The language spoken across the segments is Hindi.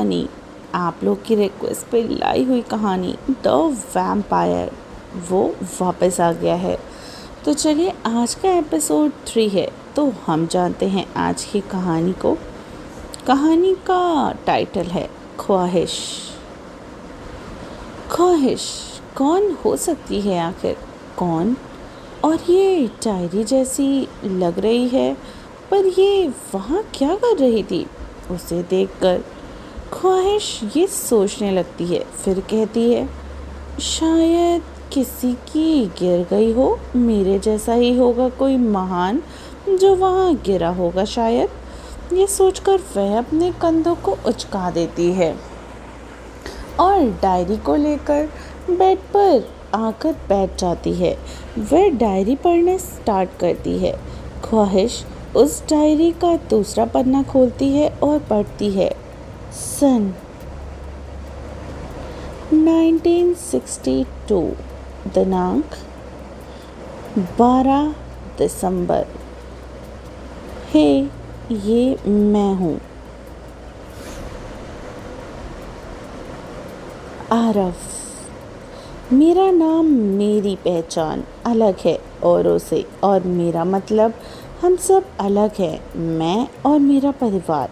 यानी आप लोग की रिक्वेस्ट पे लाई हुई कहानी द वैम्पायर वो वापस आ गया है। तो चलिए आज का एपिसोड 3 है, तो हम जानते हैं आज की कहानी को। कहानी का टाइटल है ख्वाहिश। ख्वाहिश कौन हो सकती है आखिर, कौन? और ये डायरी जैसी लग रही है, पर ये वहाँ क्या कर रही थी? उसे देखकर ख्वाहिश ये सोचने लगती है, फिर कहती है शायद किसी की गिर गई हो, मेरे जैसा ही होगा कोई महान जो वहाँ गिरा होगा शायद। ये सोचकर वह अपने कंधों को उचका देती है और डायरी को लेकर बेड पर आकर बैठ जाती है। वह डायरी पढ़ना स्टार्ट करती है। ख्वाहिश उस डायरी का दूसरा पन्ना खोलती है और पढ़ती है सन 1962, दिनांक 12 दिसंबर। हे, ये मैं हूँ, आरफ। मेरा नाम, मेरी पहचान अलग है औरों से, और मेरा मतलब हम सब अलग हैं। मैं और मेरा परिवार।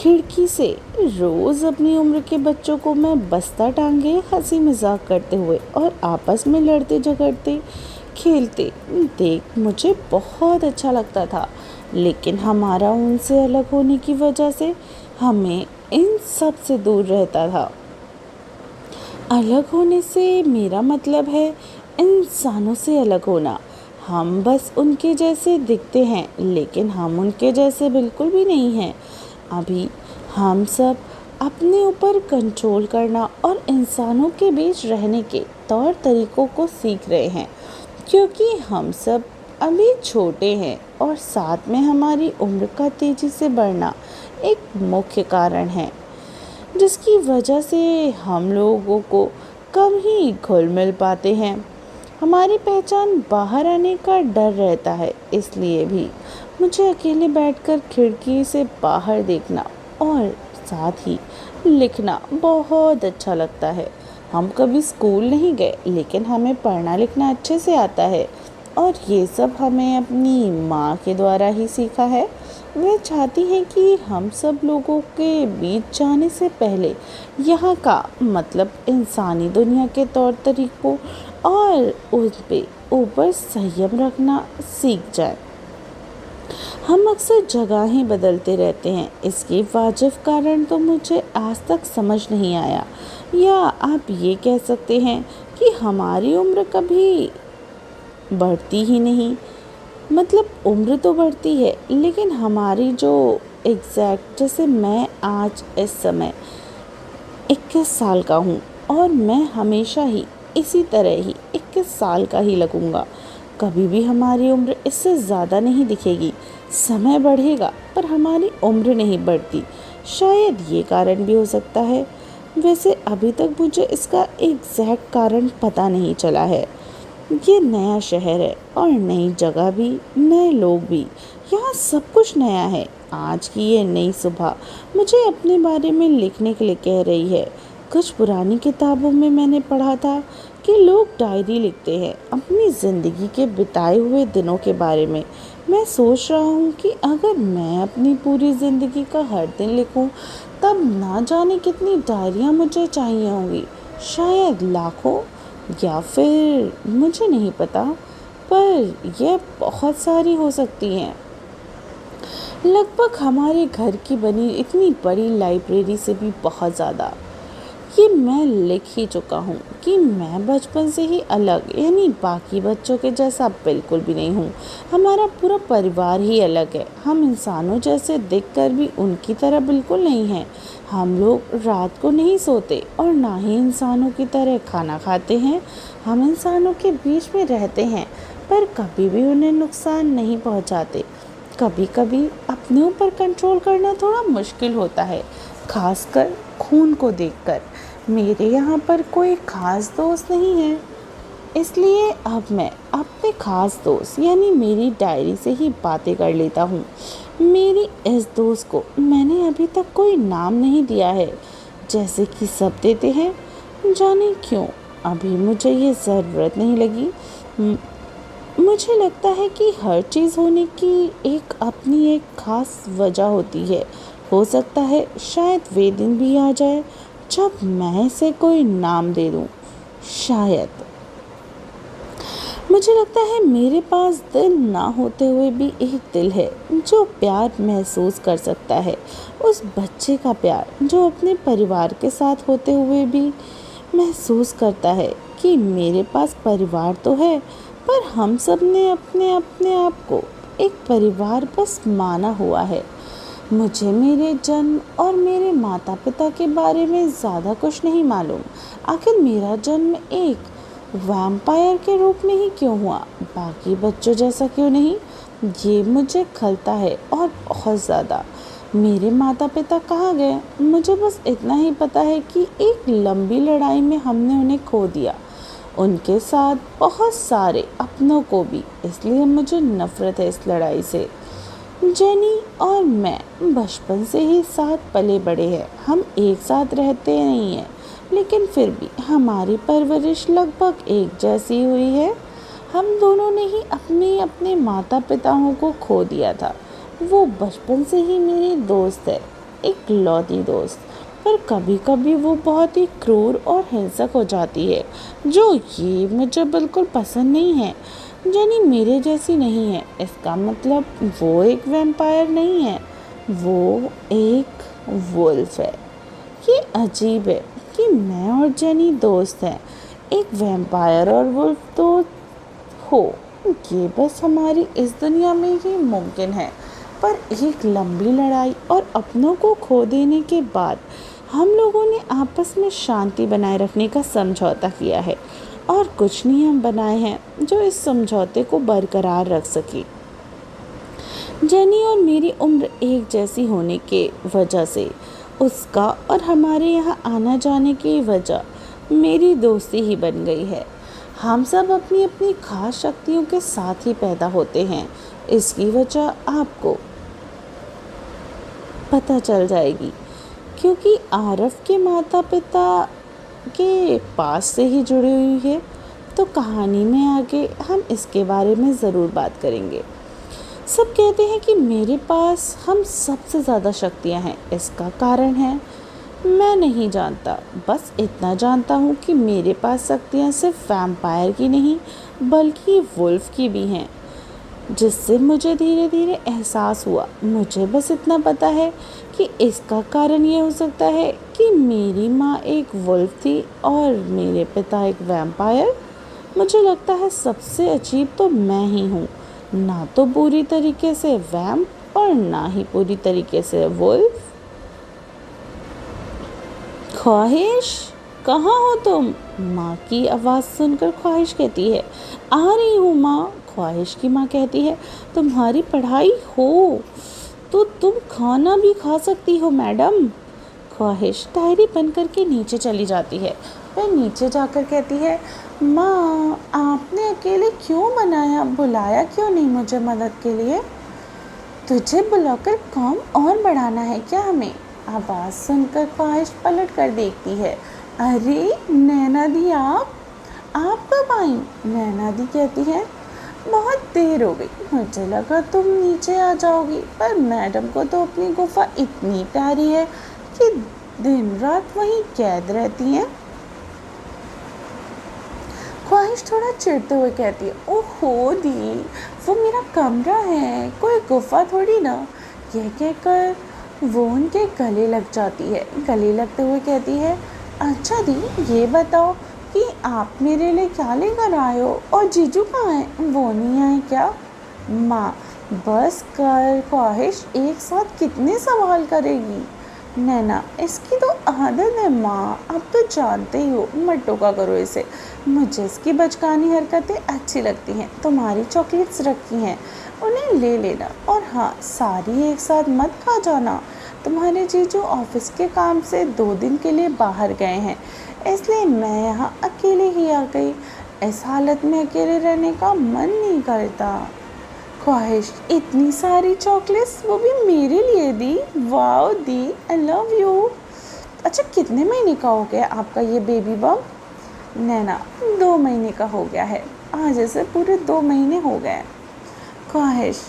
खिड़की से रोज़ अपनी उम्र के बच्चों को मैं बस्ता टांगे हंसी मजाक करते हुए और आपस में लड़ते झगड़ते खेलते देख मुझे बहुत अच्छा लगता था। लेकिन हमारा उनसे अलग होने की वजह से हमें इन सब से दूर रहता था। अलग होने से मेरा मतलब है इंसानों से अलग होना। हम बस उनके जैसे दिखते हैं, लेकिन हम उनके जैसे बिल्कुल भी नहीं हैं। अभी हम सब अपने ऊपर कंट्रोल करना और इंसानों के बीच रहने के तौर तरीकों को सीख रहे हैं, क्योंकि हम सब अभी छोटे हैं और साथ में हमारी उम्र का तेज़ी से बढ़ना एक मुख्य कारण है, जिसकी वजह से हम लोगों को कम ही घुल मिल पाते हैं। हमारी पहचान बाहर आने का डर रहता है, इसलिए भी मुझे अकेले बैठकर खिड़की से बाहर देखना और साथ ही लिखना बहुत अच्छा लगता है। हम कभी स्कूल नहीं गए, लेकिन हमें पढ़ना लिखना अच्छे से आता है, और ये सब हमें अपनी माँ के द्वारा ही सीखा है। वह चाहती हैं कि हम सब लोगों के बीच जाने से पहले यहाँ का मतलब इंसानी दुनिया के तौर तरीकों और उस पे ऊपर संयम रखना सीख जाए। हम अक्सर जगहें बदलते रहते हैं, इसके वाजिब कारण तो मुझे आज तक समझ नहीं आया। या आप ये कह सकते हैं कि हमारी उम्र कभी बढ़ती ही नहीं। मतलब उम्र तो बढ़ती है, लेकिन हमारी जो एग्जैक्ट, जैसे मैं आज इस समय 21 साल का हूँ और मैं हमेशा ही इसी तरह ही 21 साल का ही लगूँगा। कभी भी हमारी उम्र इससे ज़्यादा नहीं दिखेगी। समय बढ़ेगा पर हमारी उम्र नहीं बढ़ती। शायद ये कारण भी हो सकता है। वैसे अभी तक मुझे इसका एग्जैक्ट कारण पता नहीं चला है। ये नया शहर है और नई जगह भी, नए लोग भी। यहाँ सब कुछ नया है। आज की ये नई सुबह मुझे अपने बारे में लिखने के लिए कह रही है। कुछ पुरानी किताबों में मैंने पढ़ा था कि लोग डायरी लिखते हैं अपनी ज़िंदगी के बिताए हुए दिनों के बारे में। मैं सोच रहा हूँ कि अगर मैं अपनी पूरी ज़िंदगी का हर दिन लिखूँ, तब ना जाने कितनी डायरियाँ मुझे चाहिए होंगी। शायद लाखों, या फिर मुझे नहीं पता, पर यह बहुत सारी हो सकती हैं। लगभग हमारे घर की बनी इतनी बड़ी लाइब्रेरी से भी बहुत ज़्यादा। ये मैं लिख ही चुका हूँ कि मैं बचपन से ही अलग, यानी बाकी बच्चों के जैसा बिल्कुल भी नहीं हूँ। हमारा पूरा परिवार ही अलग है। हम इंसानों जैसे दिखकर भी उनकी तरह बिल्कुल नहीं हैं। हम लोग रात को नहीं सोते और ना ही इंसानों की तरह खाना खाते हैं। हम इंसानों के बीच में रहते हैं, पर कभी भी उन्हें नुकसान नहीं पहुँचाते। कभी कभी अपने ऊपर कंट्रोल करना थोड़ा मुश्किल होता है, खासकर खून को देखकर। मेरे यहाँ पर कोई ख़ास दोस्त नहीं है, इसलिए अब मैं अपने ख़ास दोस्त यानी मेरी डायरी से ही बातें कर लेता हूँ। मेरी इस दोस्त को मैंने अभी तक कोई नाम नहीं दिया है। जैसे कि सब देते हैं। जाने क्यों अभी मुझे ये ज़रूरत नहीं लगी। मुझे लगता है कि हर चीज़ होने की एक अपनी एक ख़ास वजह होती है। हो सकता है शायद वे दिन भी आ जाए जब मैं इसे कोई नाम दे दूँ। शायद। मुझे लगता है मेरे पास दिल ना होते हुए भी एक दिल है जो प्यार महसूस कर सकता है। उस बच्चे का प्यार जो अपने परिवार के साथ होते हुए भी महसूस करता है कि मेरे पास परिवार तो है, पर हम सब ने अपने अपने आप को एक परिवार बस माना हुआ है। मुझे मेरे जन्म और मेरे माता पिता के बारे में ज़्यादा कुछ नहीं मालूम। आखिर मेरा जन्म एक वैम्पायर के रूप में ही क्यों हुआ, बाकी बच्चों जैसा क्यों नहीं? ये मुझे खलता है और बहुत ज़्यादा। मेरे माता पिता कहाँ गए? मुझे बस इतना ही पता है कि एक लंबी लड़ाई में हमने उन्हें खो दिया, उनके साथ बहुत सारे अपनों को भी। इसलिए मुझे नफ़रत है इस लड़ाई से। जेनी और मैं बचपन से ही साथ पले बड़े हैं। हम एक साथ रहते नहीं हैं, लेकिन फिर भी हमारी परवरिश लगभग एक जैसी हुई है। हम दोनों ने ही अपने अपने माता पिताओं को खो दिया था। वो बचपन से ही मेरी दोस्त है, एक लौती दोस्त। पर कभी कभी वो बहुत ही क्रूर और हिंसक हो जाती है, जो ये मुझे बिल्कुल पसंद नहीं है। जेनी मेरे जैसी नहीं है, इसका मतलब वो एक वैम्पायर नहीं है, वो एक वुल्फ है। ये अजीब है कि मैं और जेनी दोस्त हैं, एक वैम्पायर और वुल्फ दोस्त हो। ये बस हमारी इस दुनिया में ही मुमकिन है। पर एक लंबी लड़ाई और अपनों को खो देने के बाद हम लोगों ने आपस में शांति बनाए रखने का समझौता किया है और कुछ नियम बनाए हैं जो इस समझौते को बरकरार रख सके। जेनी और मेरी उम्र एक जैसी होने के वजह से उसका और हमारे यहाँ आना जाने की वजह मेरी दोस्ती ही बन गई है। हम सब अपनी अपनी खास शक्तियों के साथ ही पैदा होते हैं। इसकी वजह आपको पता चल जाएगी, क्योंकि आरफ के माता पिता के पास से ही जुड़ी हुई है। तो कहानी में आगे हम इसके बारे में ज़रूर बात करेंगे। सब कहते हैं कि मेरे पास हम सबसे ज़्यादा शक्तियाँ हैं। इसका कारण है मैं नहीं जानता, बस इतना जानता हूँ कि मेरे पास शक्तियाँ सिर्फ वैम्पायर की नहीं बल्कि वुल्फ की भी हैं, जिससे मुझे धीरे धीरे एहसास हुआ। मुझे बस इतना पता है कि इसका कारण ये हो सकता है कि मेरी माँ एक वुल्फ थी और मेरे पिता एक वैम्पायर। मुझे लगता है सबसे अजीब तो मैं ही हूँ, ना तो पूरी तरीके से वैम्प और ना ही पूरी तरीके से वुल्फ। ख्वाहिश, कहाँ हो तुम? माँ की आवाज़ सुनकर ख्वाहिश कहती है, आ रही हूँ माँ। ख्वाहिश की माँ कहती है, तुम्हारी पढ़ाई हो तो तुम खाना भी खा सकती हो मैडम। ख्वाहिश डायरी बंद करके नीचे चली जाती है। वह नीचे जाकर कहती है, माँ आपने अकेले क्यों बनाया, बुलाया क्यों नहीं मुझे मदद के लिए? तुझे बुलाकर काम और बढ़ाना है क्या हमें? आवाज़ सुनकर ख्वाहिश पलट कर देखती है। अरे नैना दी, आप कब आई? नैना दी कहती है, बहुत देर हो गई, मुझे लगा तुम नीचे आ जाओगी, पर मैडम को तो अपनी गुफा इतनी प्यारी है कि दिन रात वहीं कैद रहती हैं। ख्वाहिश थोड़ा चिढ़ते हुए कहती है, ओहो दी, वो मेरा कमरा है, कोई गुफा थोड़ी ना। यह कहकर वो उनके गले लग जाती है। गले लगते हुए कहती है, अच्छा दी, ये बताओ कि आप मेरे लिए क्या लेकर आए हो, और जीजू कहाँ हैं, वो नहीं आए क्या? माँ, बस कर ख्वाहिश, एक साथ कितने सवाल करेगी? नैना, इसकी तो आदत है माँ, अब तो जानते ही हो, मत टोका करो इसे। मुझे इसकी बचकानी हरकतें अच्छी लगती हैं। तुम्हारी चॉकलेट्स रखी हैं, उन्हें ले लेना, और हाँ, सारी एक साथ मत खा जाना। तुम्हारे जीजू ऑफिस के काम से 2 दिन के लिए बाहर गए हैं, इसलिए मैं यहाँ अकेले ही आ गई। इस हालत में अकेले रहने का मन नहीं करता। ख्वाहिश, इतनी सारी चॉकलेट्स, वो भी मेरे लिए दी? वाओ दी, आई लव यू। अच्छा कितने महीने का हो गया आपका ये बेबी बम? नैना 2 महीने का हो गया है, आज से पूरे 2 महीने हो गए। ख्वाहिश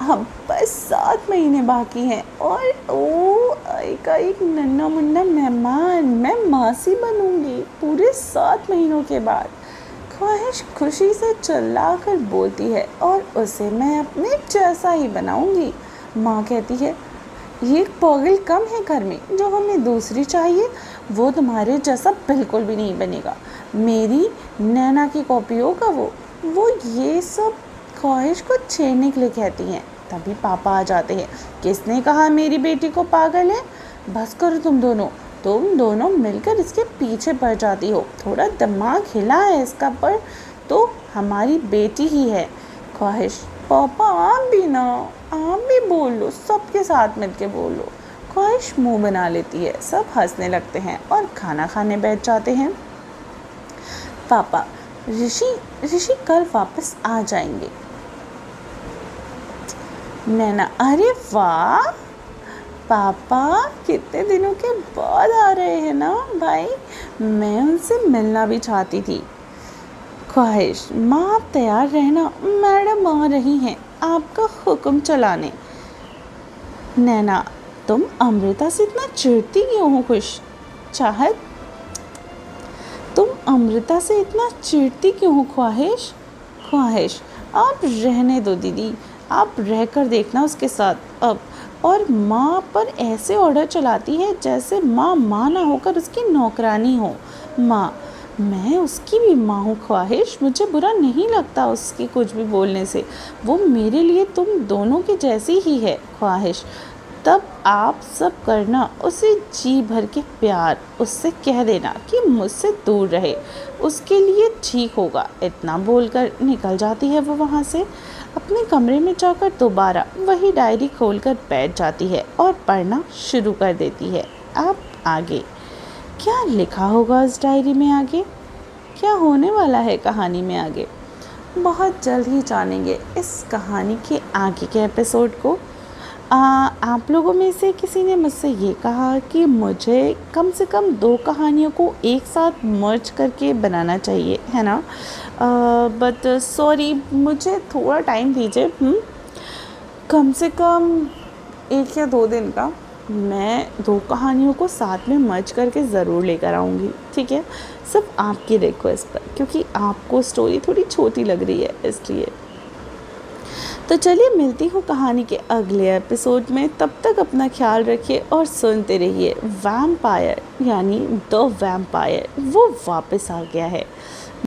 अब बस 7 महीने बाकी हैं और ओ आएगा एक नन्हा मुन्ना मेहमान, मैं मासी बनूंगी पूरे 7 महीनों के बाद। ख्वाहिश खुशी से चिल्ला कर बोलती है और उसे मैं अपने जैसा ही बनाऊंगी। माँ कहती है ये पागल कम है घर में, जो हमें दूसरी चाहिए वो तुम्हारे जैसा बिल्कुल भी नहीं बनेगा, मेरी नैना की कॉपी होगा वो ये सब ख्वाहिश को छेड़ने के लिए कहती हैं। तभी पापा आ जाते हैं। किसने कहा मेरी बेटी को पागल है? बस करो तुम दोनों मिलकर इसके पीछे पड़ जाती हो। थोड़ा दिमाग हिला है इसका, पर तो हमारी बेटी ही है। ख्वाहिश पापा आप भी बोल लो, सबके साथ मिलके बोलो। ख्वाहिश मुंह बना लेती है, सब हंसने लगते हैं और खाना खाने बैठ जाते हैं। पापा ऋषि कल वापस आ जाएंगे। नैना अरे वाह पापा, कितने दिनों के बाद आ रहे हैं ना भाई, मैं उनसे मिलना भी चाहती थी। ख्वाहिश माँ आप तैयार रहना, मैडम आ रही हैं आपका हुक्म चलाने। नैना तुम अमृता से इतना चिढ़ती क्यों हो? तुम अमृता से इतना चिढ़ती क्यों हो? ख्वाहिश आप रहने दो दीदी, आप रहकर देखना उसके साथ अब। और माँ पर ऐसे ऑर्डर चलाती है जैसे माँ ना होकर उसकी नौकरानी हो। माँ मैं उसकी भी माँ हूँ ख्वाहिश, मुझे बुरा नहीं लगता उसके कुछ भी बोलने से, वो मेरे लिए तुम दोनों की जैसी ही है। ख्वाहिश तब आप सब करना उसे जी भर के प्यार, उससे कह देना कि मुझसे दूर रहे, उसके लिए ठीक होगा। इतना बोलकर निकल जाती है वो वहाँ से। अपने कमरे में जाकर दोबारा वही डायरी खोलकर बैठ जाती है और पढ़ना शुरू कर देती है। अब आगे क्या लिखा होगा उस डायरी में, आगे क्या होने वाला है कहानी में आगे, बहुत जल्द ही जानेंगे इस कहानी के आगे के एपिसोड को। आप लोगों में से किसी ने मुझसे ये कहा कि मुझे कम से कम 2 कहानियों को एक साथ मर्ज करके बनाना चाहिए, है ना? बट सॉरी, मुझे थोड़ा टाइम दीजिए। कम से कम 1 या 2 दिन का, मैं 2 कहानियों को साथ में मर्ज करके ज़रूर लेकर आऊँगी, ठीक है? सब आपकी रिक्वेस्ट पर, क्योंकि आपको स्टोरी थोड़ी छोटी लग रही है इसलिए। तो चलिए मिलती हूँ कहानी के अगले एपिसोड में, तब तक अपना ख्याल रखिए और सुनते रहिए। वैम्पायर यानी द वैम्पायर वो वापस आ गया है।